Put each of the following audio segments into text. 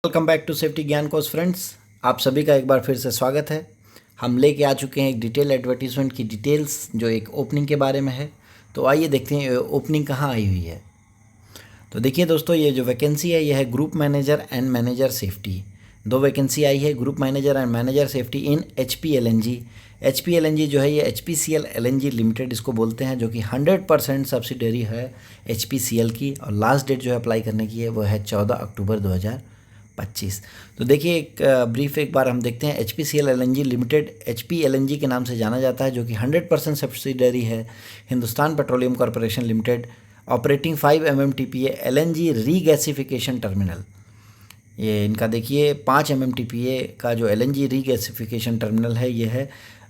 Welcome back to safety ज्ञान course friends. आप सभी का एक बार फिर से स्वागत है। हम लेके आ चुके हैं एक डिटेल एडवर्टीजमेंट की डिटेल्स जो एक ओपनिंग के बारे में है। तो आइए देखते हैं ओपनिंग कहाँ आई हुई है। तो देखिए दोस्तों, ये जो वैकेंसी है यह है group manager and manager safety. दो वैकेंसी आई है, group manager and manager safety in HPLNG। HPLNG जो है ये HPCL LNG लिमिटेड इसको बोलते हैं, जो कि 100% सब्सिडरी है HPCL की। और लास्ट डेट जो है अप्लाई करने की है वो है 14 अक्टूबर 2025। तो देखिए एक ब्रीफ एक बार हम देखते हैं। HPCL LNG लिमिटेड HPLNG के नाम से जाना जाता है, जो कि 100% सब्सिडरी है Hindustan petroleum corporation limited, operating 5 MMTPA LNG regasification terminal. ये इनका देखिए 5 MMTPA का जो LNG रीगैसिफिकेशन टर्मिनल है ये है।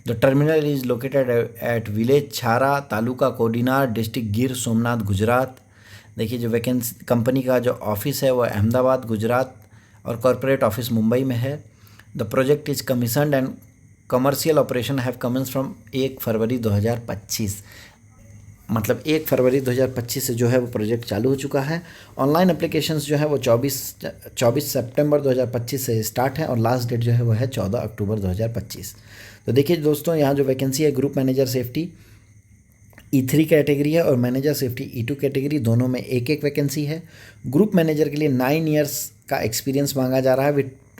The terminal is located at village Chhara, taluka Kodinar, district Gir Somnath, Gujarat. देखिए जो वैकेंसी कंपनी का जो ऑफिस है वो अहमदाबाद गुजरात और कॉरपोरेट ऑफिस मुंबई में है। The project is commissioned and commercial operation have commence from 1 February 2025। मतलब 1 फरवरी 2025 से जो है वो प्रोजेक्ट चालू हो चुका है। ऑनलाइन एप्लीकेशंस जो है वो 24 सितंबर 2025 से स्टार्ट है और लास्ट डेट जो है वो है 14 अक्टूबर 2025। तो देखिए दोस्तों, यहाँ जो वैकेंसी है group manager safety E3 category है और मैनेजर सेफ्टी E2 कैटेगरी, दोनों में एक एक वैकेंसी है। ग्रुप मैनेजर के लिए 9 ईयर्स का एक्सपीरियंस मांगा जा रहा है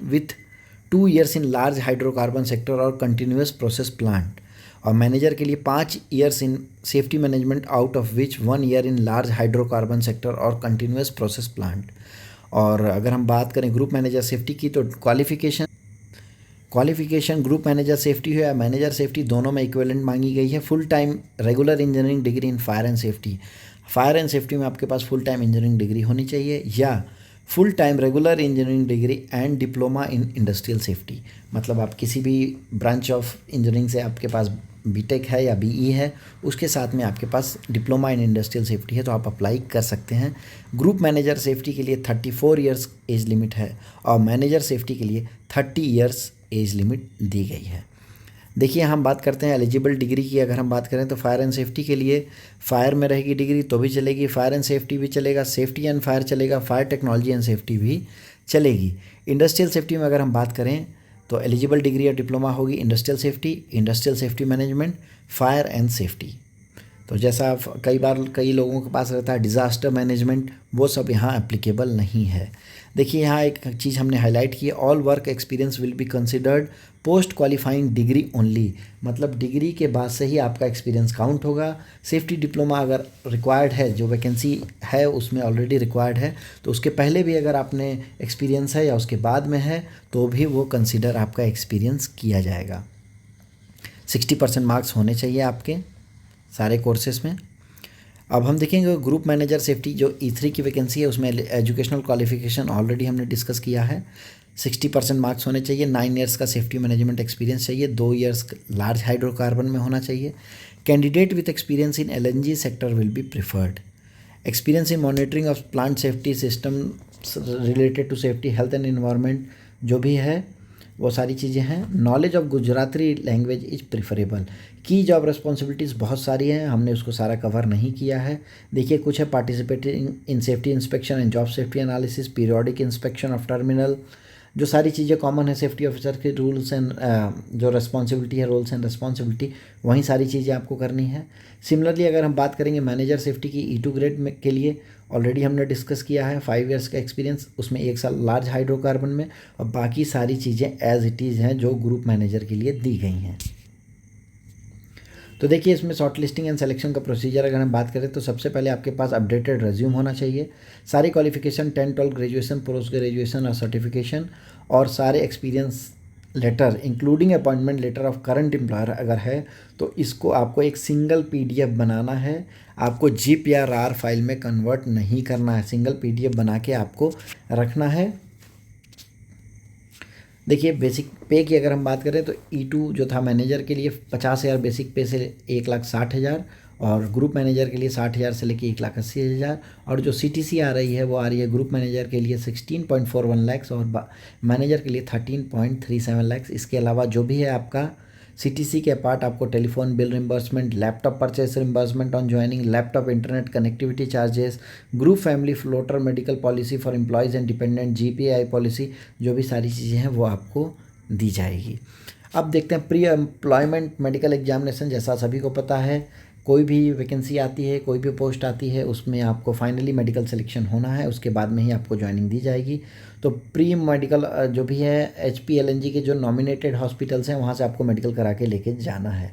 with 2 years in large hydrocarbon sector और कंटिन्यूस प्रोसेस प्लांट। और मैनेजर के लिए 5 years in safety management out of which 1 year in large hydrocarbon sector और कंटिन्यूस प्रोसेस प्लांट। और अगर हम बात करें ग्रुप मैनेजर सेफ्टी की तो क्वालिफिकेशन ग्रुप मैनेजर सेफ्टी हो या मैनेजर सेफ्टी, दोनों में इक्विवेलेंट मांगी गई है। Full time regular engineering degree in fire and safety. Fire and safety में आपके पास फुल टाइम इंजीनियरिंग डिग्री होनी चाहिए, या full time regular engineering degree and diploma in industrial safety. मतलब आप किसी भी ब्रांच ऑफ इंजीनियरिंग से आपके पास बीटेक है या BE है, उसके साथ में आपके पास डिप्लोमा इन इंडस्ट्रियल सेफ्टी है तो आप अप्लाई कर सकते हैं। ग्रुप मैनेजर सेफ्टी के लिए 34 ईयर्स एज लिमिट है और मैनेजर सेफ्टी के लिए 30 ईयर्स एज लिमिट दी गई है। देखिए हम बात करते हैं एलिजिबल डिग्री की। अगर हम बात करें तो फायर एंड सेफ्टी के लिए फायर में रहेगी डिग्री तो भी चलेगी, फायर एंड सेफ्टी भी चलेगा, सेफ्टी एंड फायर चलेगा, फायर टेक्नोलॉजी एंड सेफ्टी भी चलेगी। इंडस्ट्रियल सेफ्टी में अगर हम बात करें तो एलिजिबल डिग्री या डिप्लोमा होगी industrial safety management, fire and safety. तो जैसा कई लोगों के पास रहता है डिज़ास्टर मैनेजमेंट, वो सब यहाँ एप्लीकेबल नहीं है। देखिए यहाँ एक चीज़ हमने हाईलाइट की है, all work experience will be considered post qualifying degree only. मतलब डिग्री के बाद से ही आपका एक्सपीरियंस काउंट होगा। सेफ्टी डिप्लोमा अगर रिक्वायर्ड है, जो वैकेंसी है उसमें ऑलरेडी रिक्वायर्ड है, तो उसके पहले भी अगर आपने एक्सपीरियंस है या उसके बाद में है तो भी वो कंसिडर आपका एक्सपीरियंस किया जाएगा। 60% मार्क्स होने चाहिए आपके सारे कोर्सेज़ में। अब हम देखेंगे ग्रुप मैनेजर सेफ्टी जो E3 की वैकेंसी है उसमें एजुकेशनल क्वालिफिकेशन ऑलरेडी हमने डिस्कस किया है। 60% मार्क्स होने चाहिए, 9 ईयर्स का सेफ्टी मैनेजमेंट एक्सपीरियंस चाहिए, 2 ईयर्स लार्ज हाइड्रोकार्बन में होना चाहिए। Candidate with experience in LNG sector will be preferred. Experience in monitoring of plant safety system related to safety health and environment जो भी है वो सारी चीज़ें हैं। Knowledge of Gujarati language is preferable. की जॉब रिस्पॉन्सिबिलिटीज़ बहुत सारी हैं, हमने उसको सारा कवर नहीं किया है। देखिए कुछ है, participating in safety inspection and job safety analysis, periodic inspection of terminal, जो सारी चीज़ें कॉमन है सेफ्टी ऑफिसर के रूल्स एंड जो रिस्पॉन्सिबिलिटी है रूल्स एंड रिस्पॉन्सिबिलिटी, वहीं सारी चीज़ें आपको करनी है। सिमिलरली अगर हम बात करेंगे मैनेजर सेफ्टी की E2 ग्रेड में के लिए ऑलरेडी हमने डिस्कस किया है, 5 ईयर्स का एक्सपीरियंस, उसमें 1 साल लार्ज हाइड्रोकार्बन में, और बाकी सारी चीज़ें एज इट इज़ हैं जो ग्रुप मैनेजर के लिए दी गई हैं। तो देखिए इसमें शॉर्ट लिस्टिंग एंड सिलेक्शन का प्रोसीजर अगर हम बात करें तो सबसे पहले आपके पास अपडेटेड रेज्यूम होना चाहिए, सारी क्वालिफिकेशन 10-12 ग्रेजुएशन, पोस्ट ग्रेजुएशन और सर्टिफिकेशन, और सारे experience letter including appointment letter of current employer अगर है तो इसको आपको एक सिंगल PDF बनाना है। आपको ZIP या RAR फाइल में कन्वर्ट नहीं करना है, सिंगल PDF बना के आपको रखना है। देखिए बेसिक पे की अगर हम बात करें तो E2 जो था मैनेजर के लिए 50,000 बेसिक पे से 1,60,000, और ग्रुप मैनेजर के लिए 60,000 से लेके 1,80,000, और जो CTC आ रही है वो आ रही है ग्रुप मैनेजर के लिए 16.41 लाख और मैनेजर के लिए 13.37 लाख। इसके अलावा जो भी है आपका CTC के पार्ट आपको telephone bill reimbursement, laptop purchase reimbursement on joining, laptop internet connectivity charges, group family floater medical policy for employees and dependent, GPI policy, जो भी सारी चीज़ें हैं वो आपको दी जाएगी। अब देखते हैं प्री एम्प्लॉयमेंट मेडिकल एग्जामिनेशन। जैसा सभी को पता है, कोई भी वैकेंसी आती है, कोई भी पोस्ट आती है, उसमें आपको फाइनली मेडिकल सिलेक्शन होना है, उसके बाद में ही आपको ज्वाइनिंग दी जाएगी। तो प्री मेडिकल जो भी है HPLNG के जो नॉमिनेटेड हॉस्पिटल्स हैं वहाँ से आपको मेडिकल करा के लेके जाना है।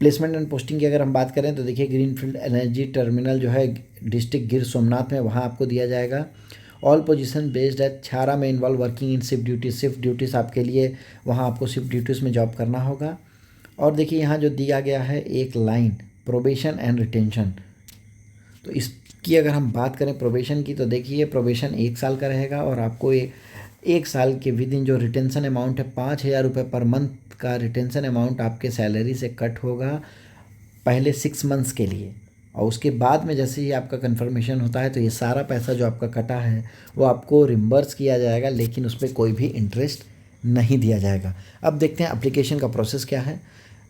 प्लेसमेंट एंड पोस्टिंग की अगर हम बात करें तो देखिए ग्रीनफील्ड एनर्जी टर्मिनल जो है डिस्ट्रिक्ट गिर सोमनाथ में, वहाँ आपको दिया जाएगा। ऑल पोजीशन बेस्ड एट छारा में involve working in shift duties, shift duties आपके लिए वहाँ आपको शिफ्ट ड्यूटीज़ में जॉब करना होगा। और देखिए यहाँ जो दिया गया है एक लाइन, प्रोबेशन एंड रिटेंशन, तो इसकी अगर हम बात करें प्रोबेशन की, तो देखिए प्रोबेशन 1 साल का रहेगा और आपको एक साल के विद इन जो रिटेंशन अमाउंट है 5,000 रुपये पर मंथ का रिटेंशन अमाउंट आपके सैलरी से कट होगा पहले 6 मंथ्स के लिए। और उसके बाद में जैसे ही आपका कन्फर्मेशन होता है तो ये सारा पैसा जो आपका कटा है वो आपको रिम्बर्स किया जाएगा, लेकिन उस पर कोई भी इंटरेस्ट नहीं दिया जाएगा। अब देखते हैं एप्लीकेशन का प्रोसेस क्या है।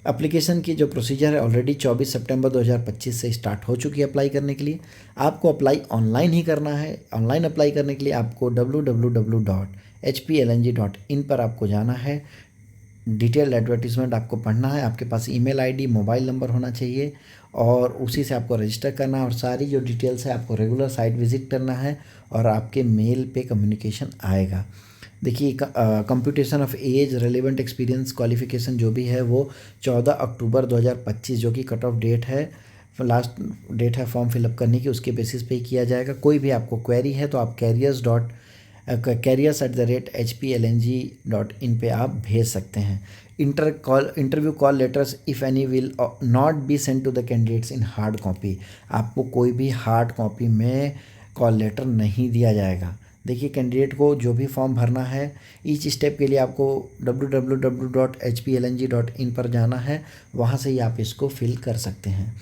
एप्लीकेशन की जो प्रोसीजर है ऑलरेडी 24 सितंबर 2025 से स्टार्ट हो चुकी है अप्लाई करने के लिए। आपको अप्लाई ऑनलाइन ही करना है। ऑनलाइन अप्लाई करने के लिए आपको www.hplng.in पर आपको जाना है। डिटेल एडवर्टीजमेंट आपको पढ़ना है, आपके पास ईमेल आईडी, मोबाइल नंबर होना चाहिए और उसी से आपको रजिस्टर करना है और सारी जो डिटेल्स है आपको रेगुलर साइट विजिट करना है और आपके मेल पे कम्युनिकेशन आएगा। देखिए computation of age, relevant experience, qualification जो भी है वो 14 अक्टूबर 2025 जो कि कट ऑफ डेट है, लास्ट डेट है फॉर्म फिलअप करने की, उसके बेसिस पे ही किया जाएगा। कोई भी आपको क्वेरी है तो आप careers@hplng.in पे आप भेज सकते हैं। Interview call letters if any will not be send to the candidates in hard copy. आपको कोई भी हार्ड कॉपी में कॉल लेटर नहीं दिया जाएगा। देखिए कैंडिडेट को जो भी फॉर्म भरना है, ईच स्टेप के लिए आपको www.hplng.in पर जाना है, वहाँ से ही आप इसको फिल कर सकते हैं।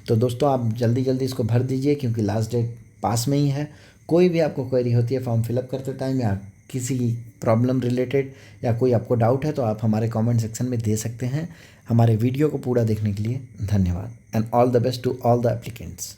तो दोस्तों आप जल्दी जल्दी इसको भर दीजिए क्योंकि लास्ट डेट पास में ही है। कोई भी आपको क्वेरी होती है फॉर्म फिलअप करते टाइम या किसी प्रॉब्लम रिलेटेड या कोई आपको डाउट है तो आप हमारे कमेंट सेक्शन में दे सकते हैं। हमारे वीडियो को पूरा देखने के लिए धन्यवाद and all the best to all the applicants.